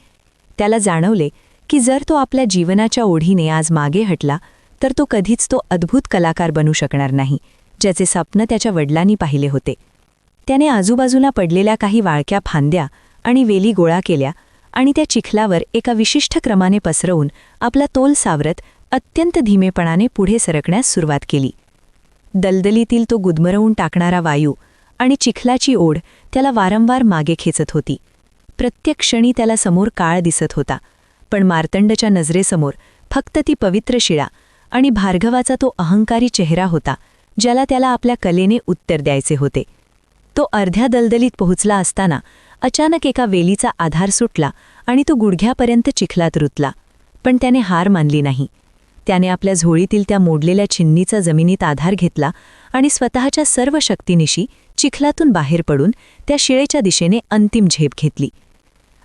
त्याला जाणवले की जर तो आपल्या जीवनाच्या ओढीने आज मागे हटला तर तो कधीच तो अद्भुत कलाकार बनू शकणार नाही, ज्याचे स्वप्न त्याच्या वडिलांनी पाहिले होते. त्याने आजूबाजूला पडलेल्या काही वाळक्या फांद्या आणि वेली गोळा केल्या आणि त्या चिखलावर एका विशिष्ट क्रमाने पसरवून आपला तोल सावरत अत्यंत धीमेपणाने पुढे सरकण्यास सुरुवात केली. दलदलीतील तो गुदमरवून टाकणारा वायू आणि चिखलाची ओढ त्याला वारंवार मागे खेचत होती. प्रत्येक क्षणी त्याला समोर काळ दिसत होता, पण मार्तंडच्या नजरेसमोर फक्त ती पवित्र शिळा आणि भार्गवाचा तो अहंकारी चेहरा होता, ज्याला त्याला आपल्या कलेने उत्तर द्यायचे होते. तो अर्ध्या दलदलीत पोहोचला असताना अचानक एका वेलीचा आधार सुटला आणि तो गुडघ्यापर्यंत चिखलात रुतला. पण त्याने हार मानली नाही. त्याने आपल्या झोळीतील त्या मोडलेल्या छिन्नीचा जमिनीत आधार घेतला आणि स्वतःच्या सर्व शक्तीनिशी चिखलातून बाहेर पडून त्या शिळेच्या दिशेने अंतिम झेप घेतली.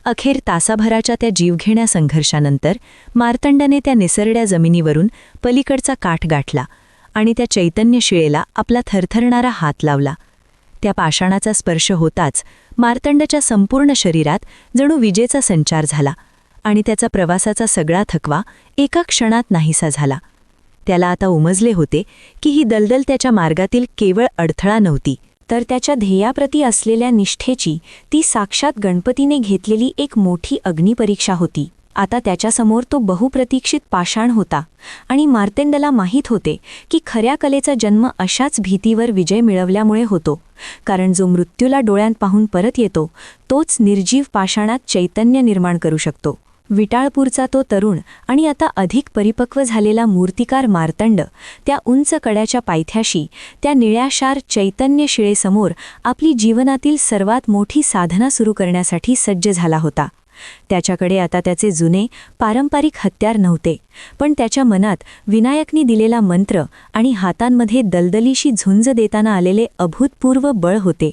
अखेर तासाभराच्या त्या जीवघेण्या संघर्षानंतर मार्तंडाने त्या निसरड्या जमिनीवरून पलीकडचा काठ गाठला आणि त्या चैतन्य शिळेला आपला थरथरणारा हात लावला. त्या पाषाणाचा स्पर्श होताच मार्तंडाच्या संपूर्ण शरीरात जणू विजेचा संचार झाला आणि त्याचा प्रवासाचा सगळा थकवा एका क्षणात नाहीसा झाला. त्याला आता उमजले होते की ही दलदल त्याच्या मार्गातील केवळ अडथळा नव्हती, तर त्याच्या ध्येयाप्रती असलेल्या निष्ठेची, ती साक्षात गणपतीने घेतलेली एक मोठी अग्निपरीक्षा होती. आता त्याच्यासमोर तो बहुप्रतीक्षित पाषाण होता आणि मार्तंडाला माहीत होते की खऱ्या कलेचा जन्म अशाच भीतीवर विजय मिळवल्यामुळे होतो, कारण जो मृत्यूला डोळ्यांत पाहून परत येतो तोच निर्जीव पाषाणात चैतन्य निर्माण करू शकतो. विटाळपूरचा तो तरुण आणि आता अधिक परिपक्व झालेला मूर्तिकार मार्तंड त्या उंच कड्याच्या पायथ्याशी, त्या निळ्याशार चैतन्य शिळेसमोर आपली जीवनातील सर्वात मोठी साधना सुरू करण्यासाठी सज्ज झाला होता. त्याच्याकडे आता त्याचे जुने पारंपरिक हत्यार नव्हते, पण त्याच्या मनात विनायकनी दिलेला मंत्र आणि हातांमध्ये दलदलीशी झुंज देताना आलेले अभूतपूर्व बळ होते.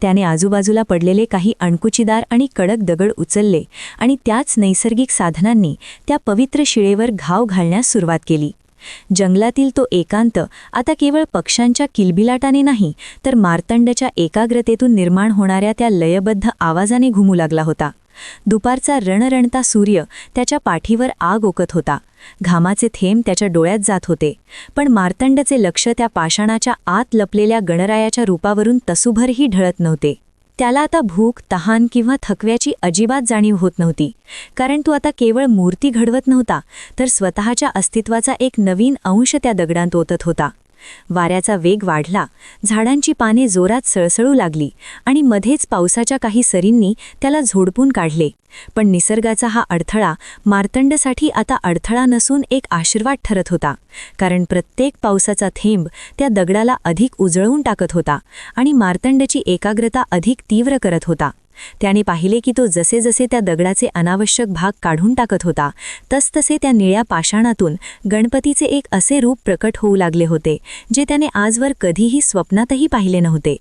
त्याने आजूबाजूला पडलेले काही अणकुचीदार आणि कडक दगड उचलले आणि त्याच नैसर्गिक साधनांनी त्या पवित्र शिळेवर घाव घालण्यास सुरुवात केली. जंगलातील तो एकांत आता केवळ पक्ष्यांच्या किलबिलाटाने नाही, तर मार्तंडाच्या एकाग्रतेतून निर्माण होणाऱ्या त्या लयबद्ध आवाजाने घुमू लागला होता. दुपारचा रणरणता सूर्य त्याच्या पाठीवर आग ओकत होता. घामाचे थेंब त्याच्या डोळ्यात जात होते, पण मार्तंडाचे लक्ष त्या पाषाणाच्या आत लपलेल्या गणरायाच्या रूपावरून तसूभरही ढळत नव्हते. त्याला आता भूक, तहान किंवा थकव्याची अजिबात जाणीव होत नव्हती, कारण तो आता केवळ मूर्ती घडवत नव्हता, तर स्वतःच्या अस्तित्वाचा एक नवीन अंश त्या दगडांत ओतत होता. वाऱ्याचा वेग वाढला, झाडांची पाने जोरात सळसळू लागली आणि मध्येच पावसाच्या काही सरींनी त्याला झोडपून काढले. पण निसर्गाचा हा अडथळा मार्तंडसाठी आता अडथळा नसून एक आशीर्वाद ठरत होता, कारण प्रत्येक पावसाचा थेंब त्या दगडाला अधिक उजळवून टाकत होता आणि मार्तंडाची एकाग्रता अधिक तीव्र करत होता. त्याने पाहिले की तो जसे जसे त्या दगडाचे अनावश्यक भाग काढून टाकत होता, तसतसे त्या निळ्या पाषाणातून गणपतीचे एक असे रूप प्रकट होऊ लागले होते, जे त्याने आजवर कधीही स्वप्नातही पाहिले नव्हते.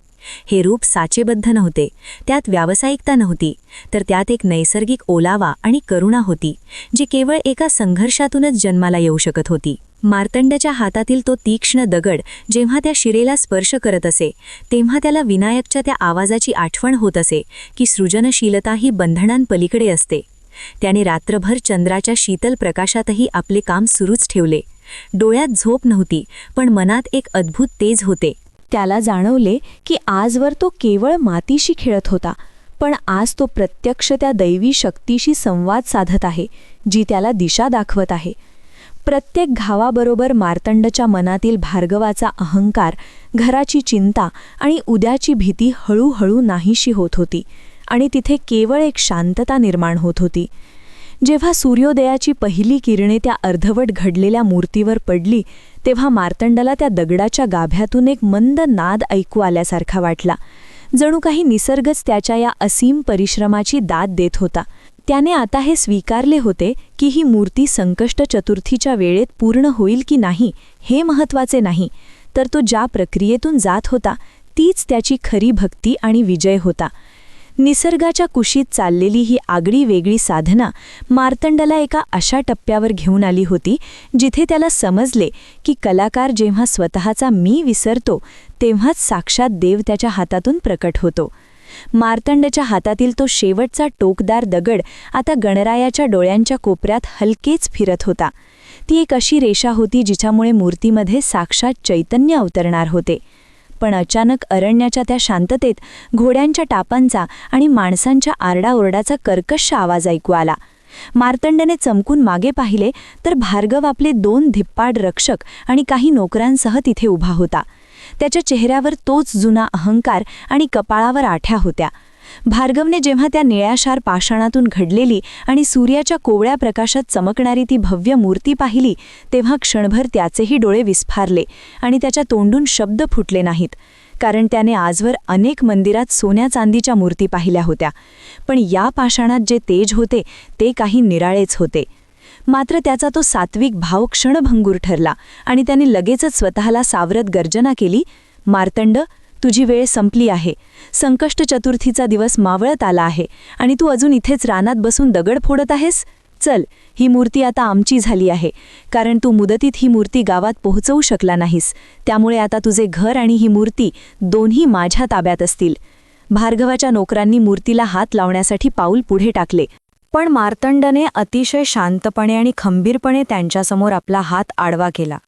हे रूप साचेबद्ध नव्हते, त्यात व्यावसायिकता नव्हती, तर त्यात एक नैसर्गिक ओलावा आणि करुणा होती, जी केवळ एका संघर्षातूनच जन्माला येऊ शकत होती. मार्तंडाच्या हातातील तो तीक्ष्ण दगड जेव्हा त्या शिरेला स्पर्श करत असे, तेव्हा त्याला विनायकच्या त्या आवाजाची आठवण होत असे की सृजनशीलता ही बंधनांपलीकडे असते. त्याने रात्रभर चंद्राच्या शीतल प्रकाशातही आपले काम सुरूच ठेवले. डोळ्यात झोप नव्हती, पण मनात एक अद्भुत तेज होते. त्याला जाणवले की आजवर तो केवळ मातीशी खेळत होता, पण आज तो प्रत्यक्ष त्या दैवी शक्तीशी संवाद साधत आहे, जी त्याला दिशा दाखवत आहे. प्रत्येक घावाबरोबर मार्तंडाच्या मनातील भार्गवाचा अहंकार, घराची चिंता आणि उद्याची भीती हळूहळू नाहीशी होत होती आणि तिथे केवळ एक शांतता निर्माण होत होती. जेव्हा सूर्योदयाची पहिली किरणे त्या अर्धवट घडलेल्या मूर्तीवर पडली, तेव्हा मार्तंडाला त्या दगडाच्या गाभ्यातून एक मंद नाद ऐकू आल्यासारखा वाटला, जणू काही निसर्गच त्याच्या या असीम परिश्रमाची दाद देत होता. त्याने आता हे स्वीकारले होते की ही मूर्ती संकष्ट चतुर्थीच्या वेळेत पूर्ण होईल की नाही हे महत्त्वाचे नाही, तर तो ज्या प्रक्रियेतून जात होता तीच त्याची खरी भक्ती आणि विजय होता. निसर्गाच्या कुशीत चाललेली ही आगळी वेगळी साधना मार्तंडाला एका अशा टप्प्यावर घेऊन आली होती, जिथे त्याला समजले की कलाकार जेव्हा स्वतःचा मी विसरतो, तेव्हाच साक्षात देव त्याच्या हातातून प्रकट होतो. मार्तंडाच्या हातातील तो शेवटचा टोकदार दगड आता गणरायाच्या डोळ्यांच्या कोपऱ्यात हलकेच फिरत होता. ती एक अशी रेषा होती जिच्यामुळे मूर्तीमध्ये साक्षात चैतन्य अवतरणार होते. पण अचानक अरण्याच्या त्या शांततेत घोड्यांच्या टापांचा आणि माणसांच्या आरडाओरडाचा कर्कश आवाज ऐकू आला. मार्तंडाने चमकून मागे पाहिले तर भार्गव आपले 2 धिप्पाड रक्षक आणि काही नोकरांसह तिथे उभा होता. त्याच्या चेहऱ्यावर तोच जुना अहंकार आणि कपाळावर आठ्या होत्या. भार्गवने जेव्हा त्या निळ्याशार पाषाणातून घडलेली आणि सूर्याच्या कोवळ्या प्रकाशात चमकणारी ती भव्य मूर्ती पाहिली, तेव्हा क्षणभर त्याचेही डोळे विस्फारले आणि त्याच्या तोंडून शब्द फुटले नाहीत, कारण त्याने आजवर अनेक मंदिरात सोन्या चांदीच्या मूर्ती पाहिल्या होत्या, पण या पाषाणात जे तेज होते ते काही निराळेच होते. मात्र त्याचा तो सात्विक भाव क्षणभंगूर ठरला आणि त्याने लगेचच स्वतःला सावरत गर्जना केली, मार्तंड, तुझी वेळ संपली आहे. संकष्ट चतुर्थीचा दिवस मावळत आला आहे आणि तू अजून इथेच रानात बसून दगड फोडत आहेस? चल, ही मूर्ती आता आमची झाली आहे, कारण तू मुदतीत ही मूर्ती गावात पोहोचवू शकला नाहीस. त्यामुळे आता तुझे घर आणि ही मूर्ती दोन्ही माझ्या ताब्यात असतील. भार्गवाच्या नोकरांनी मूर्तीला हात लावण्यासाठी पाऊल पुढे टाकले, पण मार्तंडने अतिशय शांतपणे आणि खंबीरपणे त्यांच्यासमोर आपला हात आडवा केला.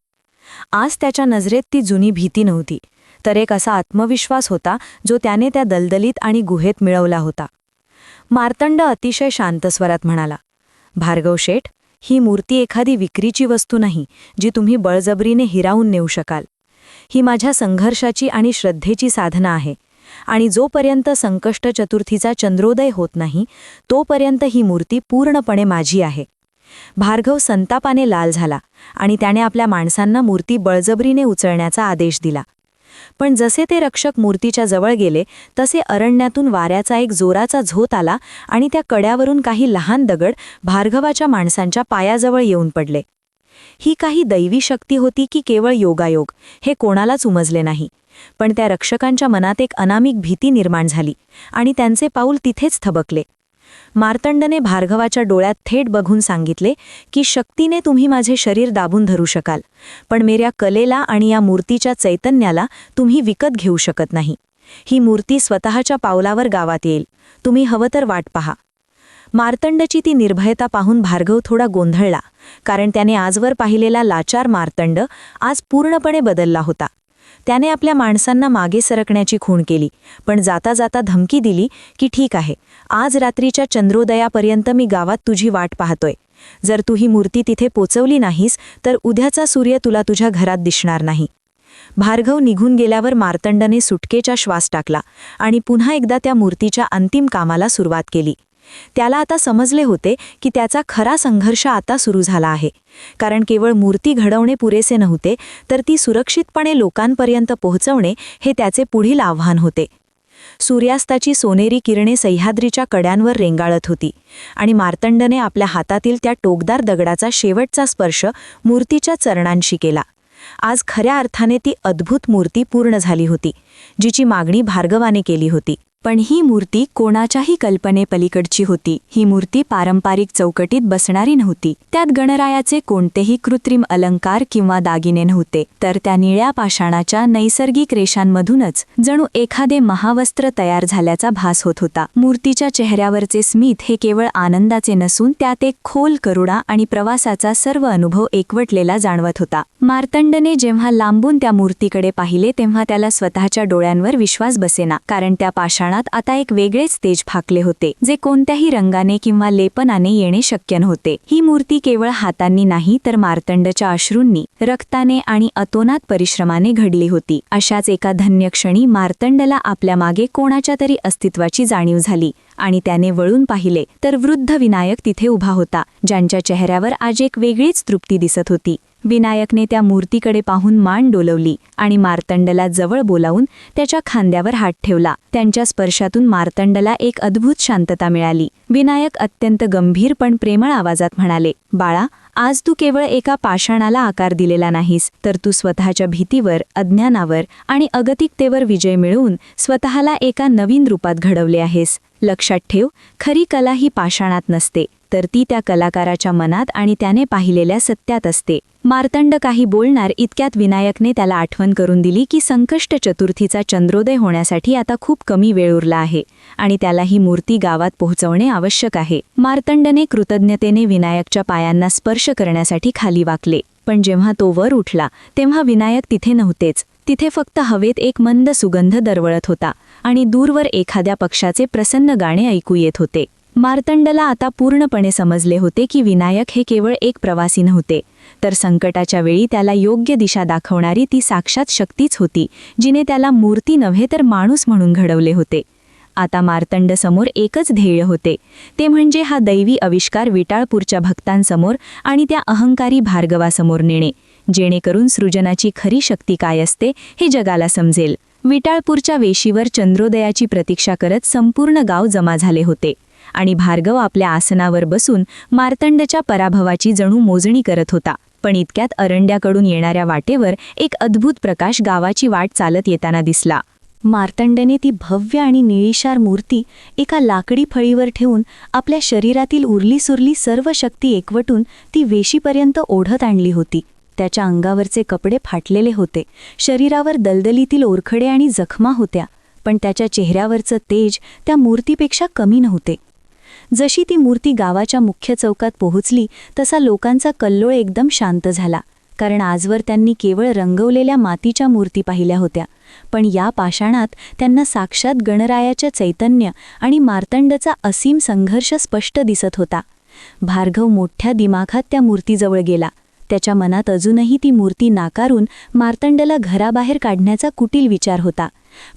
आज त्याच्या नजरेत ती जुनी भीती नव्हती, तर एक असा आत्मविश्वास होता जो त्याने त्या दलदलीत आणि गुहेत मिळवला होता. मार्तंड अतिशय शांत स्वरात म्हणाला, भार्गव शेठ, ही मूर्ती एखादी विक्रीची वस्तू नाही जी तुम्ही बळजबरीने हिरावून नेऊ शकाल. ही माझ्या संघर्षाची आणि श्रद्धेची साधना आहे, आणि जोपर्यंत संकष्ट चतुर्थीचा चंद्रोदय होत नाही तोपर्यंत ही मूर्ती पूर्णपणे माझी आहे. भार्गव संतापाने लाल झाला आणि त्याने आपल्या माणसांना मूर्ती बळजबरीने उचलण्याचा आदेश दिला. पण जसे ते रक्षक मूर्तीच्या जवळ गेले तसे अरण्यातून वाऱ्याचा एक जोराचा झोत आला आणि त्या कड्यावरून काही लहान दगड भार्गवाच्या माणसांच्या पायाजवळ येऊन पडले. ही काही दैवी शक्ती होती की केवळ योगायोग हे कोणालाच उमजले नाही, पण त्या रक्षकांच्या मनात एक अनामिक भीती निर्माण झाली आणि त्यांचे पाऊल तिथेच थबकले. मार्तंडने भार्गवाच्या डोळ्यात थेट बघून सांगितले की शक्तीने तुम्ही माझे शरीर दाबून धरू शकाल, पण मेऱ्या कलेला आणि या मूर्तीच्या चैतन्याला तुम्ही विकत घेऊ शकत नाही. ही मूर्ती स्वतःच्या पावलावर गावात येईल, तुम्ही हवं तर वाट पहा. मार्तंडची ती निर्भयता पाहून भार्गव थोडा गोंधळला, कारण त्याने आजवर पाहिलेला लाचार मार्तंड आज पूर्णपणे बदलला होता. त्याने आपल्या माणसांना मागे सरकण्याची खूण केली, पण जाता जाता धमकी दिली की ठीक आहे, आज रात्रीच्या चंद्रोदयापर्यंत मी गावात तुझी वाट पाहतोय. जर तू ही मूर्ती तिथे पोचवली नाहीस तर उद्याचा सूर्य तुला तुझ्या घरात दिसणार नाही. भार्गव निघून गेल्यावर मार्तंडने सुटकेचा श्वास टाकला आणि पुन्हा एकदा त्या मूर्तीच्या अंतिम कामाला सुरुवात केली. त्याला आता समजले होते की त्याचा खरा संघर्ष आता सुरू झाला आहे, कारण केवळ मूर्ती घडवणे पुरेसे नव्हते, तर ती सुरक्षितपणे लोकांपर्यंत पोहोचवणे हे त्याचे पुढील आव्हान होते. सूर्यास्ताची सोनेरी किरणे सह्याद्रीच्या कड्यांवर रेंगाळत होती आणि मार्तंडने आपल्या हातातील त्या टोकदार दगडाचा शेवटचा स्पर्श मूर्तीच्या चरणांशी केला. आज खऱ्या अर्थाने ती अद्भुत मूर्ती पूर्ण झाली होती, जिची मागणी भार्गवाने केली होती. पण ही मूर्ती कोणाच्याही कल्पनेपलीकडची होती. ही मूर्ती पारंपरिक चौकटीत बसणारी नव्हती. त्यात गणरायाचे कोणतेही कृत्रिम अलंकार किंवा दागिने नव्हते, तर त्या निळ्या पाषाणाच्या नैसर्गिक रेषांमधूनच जणू एखादे महावस्त्र तयार झाल्याचा भास होत होता. मूर्तीच्या चेहऱ्यावरचे स्मित हे केवळ आनंदाचे नसून त्यात एक खोल करुणा आणि प्रवासाचा सर्व अनुभव एकवटलेला जाणवत होता. मार्तंडने जेव्हा लांबून त्या मूर्तीकडे पाहिले तेव्हा त्याला स्वतःच्या डोळ्यांवर विश्वास बसेना, कारण त्या पाषाणात आता एक वेगळेच तेज फाकले होते, जे कोणत्याही रंगाने किंवा लेपनाने येणे शक्य नव्हते. ही मूर्ती केवळ हातांनी नाही तर मार्तंडच्या अश्रूंनी, रक्ताने आणि अतोनात परिश्रमाने घडली होती. अशाच एका धन्य क्षणी मार्तंडला आपल्या मागे कोणाच्या तरी अस्तित्वाची जाणीव झाली आणि त्याने वळून पाहिले तर वृद्ध विनायक तिथे उभा होता, ज्यांच्या चेहऱ्यावर आज एक वेगळीच तृप्ती दिसत होती. विनायकने त्या मूर्तीकडे पाहून मान डोलवली आणि मार्तंडला जवळ बोलावून त्याच्या खांद्यावर हात ठेवला. त्यांच्या स्पर्शातून मार्तंडला एक अद्भुत शांतता मिळाली. विनायक अत्यंत गंभीर पण प्रेमळ आवाजात म्हणाले, बाळा, आज तू केवळ एका पाषाणाला आकार दिलेला नाहीस, तर तू स्वतःच्या भीतीवर, अज्ञानावर आणि अगतिकतेवर विजय मिळवून स्वतःला एका नवीन रूपात घडवले आहेस. लक्षात ठेव, खरी कला ही पाषाणात नसते, तर ती त्या कलाकाराच्या मनात आणि त्याने पाहिलेल्या सत्यात असते. मार्तंड काही बोलणार इतक्यात विनायकने त्याला आठवण करून दिली की संकष्ट चतुर्थीचा चंद्रोदय होण्यासाठी आता खूप कमी वेळ उरला आहे आणि त्याला ही मूर्ती गावात पोहोचवणे आवश्यक आहे. मार्तंडने कृतज्ञतेने विनायकच्या पायांना स्पर्श करण्यासाठी खाली वाकले, पण जेव्हा तो वर उठला तेव्हा विनायक तिथे नव्हतेच. तिथे फक्त हवेत एक मंद सुगंध दरवळत होता आणि दूरवर एखाद्या पक्षाचे प्रसन्न गाणे ऐकू येत होते. मार्तंडला आता पूर्णपणे समजले होते की विनायक हे केवळ एक प्रवासी नव्हते, तर संकटाच्या वेळी त्याला योग्य दिशा दाखवणारी ती साक्षात शक्तीच होती, जिने त्याला मूर्ती नव्हे तर माणूस म्हणून घडवले होते. आता मार्तंड समोर एकच ध्येय होते, ते म्हणजे हा दैवी आविष्कार विटाळपूरच्या भक्तांसमोर आणि त्या अहंकारी भार्गवासमोर नेणे, जेणेकरून सृजनाची खरी शक्ती काय असते हे जगाला समजेल. विटाळपूरच्या वेशीवर चंद्रोदयाची प्रतीक्षा करत संपूर्ण गाव जमा झाले होते आणि भार्गव आपल्या आसनावर बसून मार्तंडच्या पराभवाची जणू मोजणी करत होता. पण इतक्यात अरंड्याकडून येणाऱ्या वाटेवर एक अद्भुत प्रकाश गावाची वाट चालत येताना दिसला. मार्तंडने ती भव्य आणि निळीशार मूर्ती एका लाकडी फळीवर ठेवून आपल्या शरीरातील उरलीसुरली सर्व शक्ती एकवटून ती वेशीपर्यंत ओढत आणली होती. त्याच्या अंगावरचे कपडे फाटलेले होते, शरीरावर दलदलीतील ओरखडे आणि जखमा होत्या, पण त्याच्या चेहऱ्यावरचं तेज त्या मूर्तीपेक्षा कमी नव्हते. जशी ती मूर्ती गावाच्या मुख्य चौकात पोहोचली तसा लोकांचा कल्लोळ एकदम शांत झाला, कारण आजवर त्यांनी केवळ रंगवलेल्या मातीच्या मूर्ती पाहिल्या होत्या. पण या पाषाणात त्यांना साक्षात गणरायाचे चैतन्य आणि मार्तंडचा असीम संघर्ष स्पष्ट दिसत होता. भार्गव मोठ्या दिमाखात त्या मूर्तीजवळ गेला. त्याच्या मनात अजूनही ती मूर्ती नाकारून मार्तंडला घराबाहेर काढण्याचा कुटील विचार होता.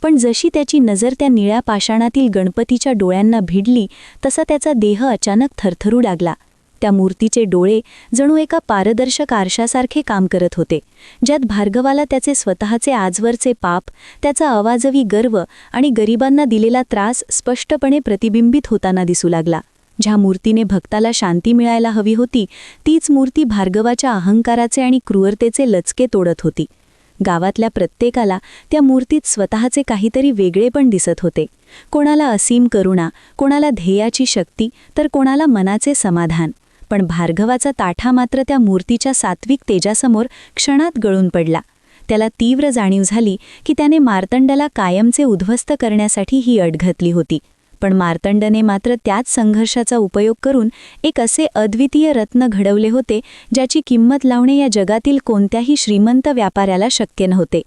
पण जशी त्याची नजर त्या निळ्या पाषाणातील गणपतीच्या डोळ्यांना भिडली तसा त्याचा देह अचानक थरथरू लागला. त्या मूर्तीचे डोळे जणू एका पारदर्शक आरशासारखे काम करत होते, ज्यात भार्गवाला त्याचे स्वतःचे आजवरचे पाप, त्याचा अवाजवी गर्व आणि गरिबांना दिलेला त्रास स्पष्टपणे प्रतिबिंबित होताना दिसू लागला. ज्या मूर्तीने भक्ताला शांती मिळायला हवी होती, तीच मूर्ती भार्गवाच्या अहंकाराचे आणि क्रूरतेचे लचके तोडत होती. गावातल्या प्रत्येकाला त्या मूर्तीत स्वतःचे काहीतरी वेगळेपण दिसत होते. कोणाला असीम करुणा, कोणाला ध्येयाची शक्ती, तर कोणाला मनाचे समाधान. पण भार्गवाचा ताठा मात्र त्या मूर्तीच्या सात्विक तेजासमोर क्षणात गळून पडला. त्याला तीव्र जाणीव झाली की त्याने मार्तंडला कायमचे उद्ध्वस्त करण्यासाठी ही अट घातली होती. पण मार्तंडने मात्र त्याच संघर्षाचा उपयोग करून एक असे अद्वितीय रत्न घडवले होते ज्याची किंमत लावणे या जगातील कोणत्याही श्रीमंत व्यापाऱ्याला शक्य नव्हते.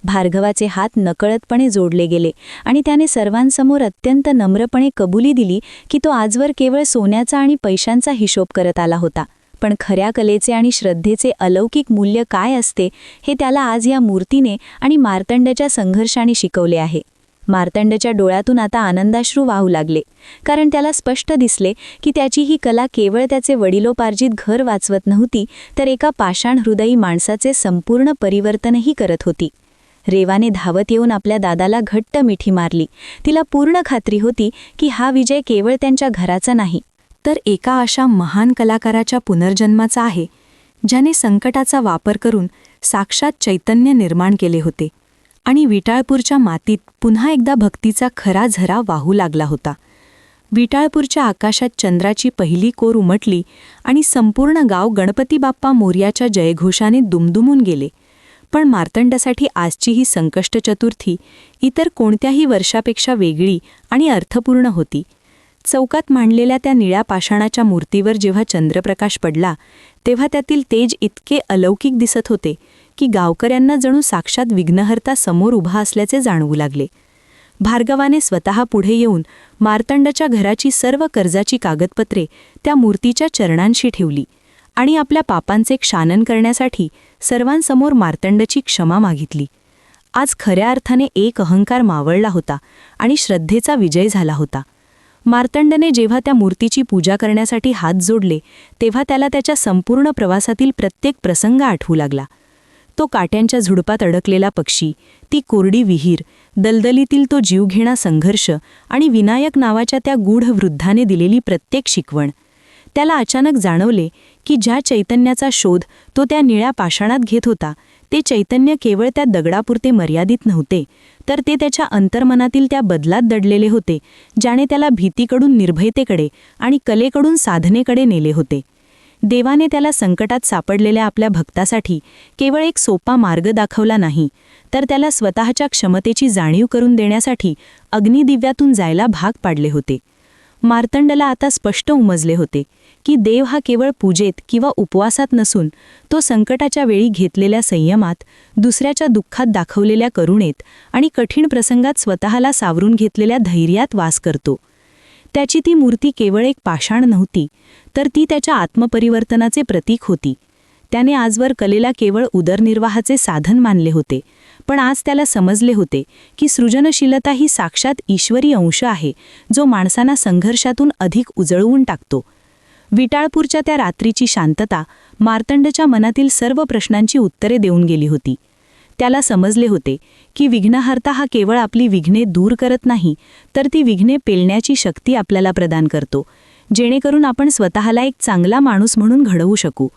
भार्गवाचे हात नकळतपणे जोडले गेले आणि त्याने सर्वांसमोर अत्यंत नम्रपणे कबुली दिली की तो आजवर केवळ सोन्याचा आणि पैशांचा हिशोब करत आला होता, पण खऱ्या कलेचे आणि श्रद्धेचे अलौकिक मूल्य काय असते हे त्याला आज या मूर्तीने आणि मार्तंडच्या संघर्षाने शिकवले आहे. मार्तंडच्या डोळ्यातून आता आनंदाश्रू वाहू लागले, कारण त्याला स्पष्ट दिसले की त्याची ही कला केवळ त्याचे वडिलोपार्जित घर वाचवत नव्हती, तर एका पाषाण हृदयी माणसाचे संपूर्ण परिवर्तनही करत होती. रेवाने धावत येऊन आपल्या दादाला घट्ट मिठी मारली. तिला पूर्ण खात्री होती की हा विजय केवळ त्यांच्या घराचा नाही, तर एका अशा महान कलाकाराच्या पुनर्जन्माचा आहे, ज्याने संकटाचा वापर करून साक्षात चैतन्य निर्माण केले होते आणि विटाळपूरच्या मातीत पुन्हा एकदा भक्तीचा खरा झरा वाहू लागला होता. विटाळपूरच्या आकाशात चंद्राची पहिली कोर उमटली आणि संपूर्ण गाव गणपती बाप्पा मोरयाच्या जयघोषाने दुमदुमून गेले. पण मार्तंडसाठी आजची ही संकष्ट चतुर्थी इतर कोणत्याही वर्षापेक्षा वेगळी आणि अर्थपूर्ण होती. चौकात मांडलेल्या त्या निळ्या पाषाणाच्या मूर्तीवर जेव्हा चंद्रप्रकाश पडला तेव्हा त्यातील तेज इतके अलौकिक दिसत होते की गावकऱ्यांना जणू साक्षात विघ्नहर्ता समोर उभा असल्याचे जाणवू लागले. भार्गवाने स्वतः पुढे येऊन मार्तंडच्या घराची सर्व कर्जाची कागदपत्रे त्या मूर्तीच्या चरणांशी ठेवली आणि आपल्या पापांचे क्षालन करण्यासाठी सर्वांसमोर मार्तंडची क्षमा मागितली. आज खऱ्या अर्थाने एक अहंकार मावळला होता आणि श्रद्धेचा विजय झाला होता. मार्तंडने जेव्हा त्या मूर्तीची पूजा करण्यासाठी हात जोडले तेव्हा त्याला त्याच्या संपूर्ण प्रवासातील प्रत्येक प्रसंग आठवू लागला. तो काट्यांच्या झुडपात अडकलेला पक्षी, ती कोरडी विहीर, दलदलीतील तो जीवघेणा संघर्ष आणि विनायक नावाच्या त्या गूढ वृद्धाने दिलेली प्रत्येक शिकवण. त्याला अचानक जाणवले की ज्या चैतन्याचा शोध तो त्या निळ्या पाषाणात घेत होता ते चैतन्य केवळ त्या दगडापुरते मर्यादित नव्हते, तर ते त्याच्या अंतर्मनातील त्या बदलात दडलेले होते, ज्याने त्याला भीतीकडून निर्भयतेकडे आणि कलेकडून साधनेकडे नेले होते. देवाने त्याला संकटात सापडलेल्या आपल्या भक्तासाठी केवळ एक सोपा मार्ग दाखवला नाही, तर त्याला स्वतःच्या क्षमतेची जाणीव करून देण्यासाठी अग्निदिव्यातून जायला भाग पाडले होते. मार्तंडला आता स्पष्ट उमजले होते की देव हा केवळ पूजेत किंवा उपवासात नसून तो संकटाच्या वेळी घेतलेल्या संयमात, दुसऱ्याच्या दुःखात दाखवलेल्या करुणेत आणि कठीण प्रसंगात स्वतःला सावरून घेतलेल्या धैर्यात वास करतो. त्याची ती मूर्ती केवळ एक पाषाण नव्हती, तर ती त्याच्या आत्मपरिवर्तनाचे प्रतीक होती. त्याने आजवर कलेला केवळ उदरनिर्वाहाचे साधन मानले होते, पण आज त्याला समजले होते की सृजनशीलता ही साक्षात ईश्वरी अंश आहे, जो माणसांना संघर्षातून अधिक उजळवून टाकतो. विटाळपूरच्या त्या रात्रीची शांतता मार्तंडच्या मनातील सर्व प्रश्नांची उत्तरे देऊन गेली होती. त्याला समजले होते की विघ्नहर्ता हा केवळ आपली विघ्ने दूर करत नाही, तर ती विघ्ने पेलण्याची शक्ती आपल्याला प्रदान करतो, जेणेकरून आपण स्वतःला एक चांगला माणूस म्हणून घडवू शकू.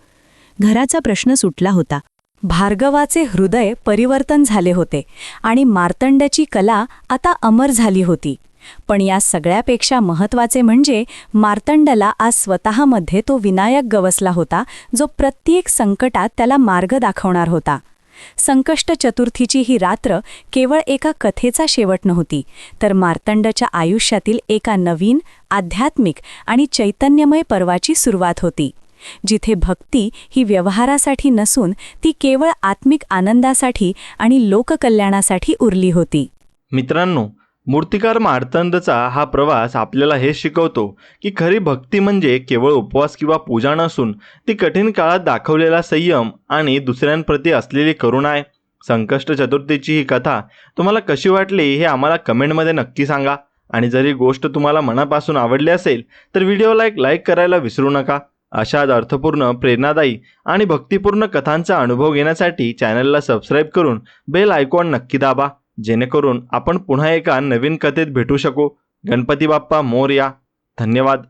घराचा प्रश्न सुटला होता. भार्गवाचे हृदय परिवर्तन झाले होते आणि मार्तंडाची कला आता अमर झाली होती. पण या सगळ्यापेक्षा महत्त्वाचे म्हणजे मार्तंडाला आज स्वतःमध्ये तो विनायक गवसला होता, जो प्रत्येक संकटात त्याला मार्ग दाखवणार होता. संकष्ट चतुर्थीची ही रात्र केवळ एका कथेचा शेवट नव्हती, तर मार्तंडाच्या आयुष्यातील एका नवीन, आध्यात्मिक आणि चैतन्यमय पर्वाची सुरुवात होती, जिथे भक्ती ही व्यवहारासाठी नसून ती केवळ आत्मिक आनंदासाठी आणि लोककल्याणासाठी उरली होती. मित्रांनो, मूर्तिकार मार्तंडचा हा प्रवास आपल्याला हे शिकवतो की खरी भक्ती म्हणजे केवळ उपवास किंवा पूजा नसून ती कठीण काळात दाखवलेला संयम आणि दुसऱ्यांप्रती असलेली करुणा आहे. संकष्ट चतुर्थीची ही कथा तुम्हाला कशी वाटली हे आम्हाला कमेंटमध्ये नक्की सांगा. आणि जर ही गोष्ट तुम्हाला मनापासून आवडली असेल तर व्हिडिओला एक लाईक करायला विसरू नका. अशाच अर्थपूर्ण, प्रेरणादायी आणि भक्तिपूर्ण कथांचा अनुभव घेण्यासाठी चॅनलला सबस्क्राईब करून बेल आयकॉन नक्की दाबा, जेणेकरून आपण पुन्हा एका नवीन कथेत भेटू शकू. गणपती बाप्पा मोरया. धन्यवाद.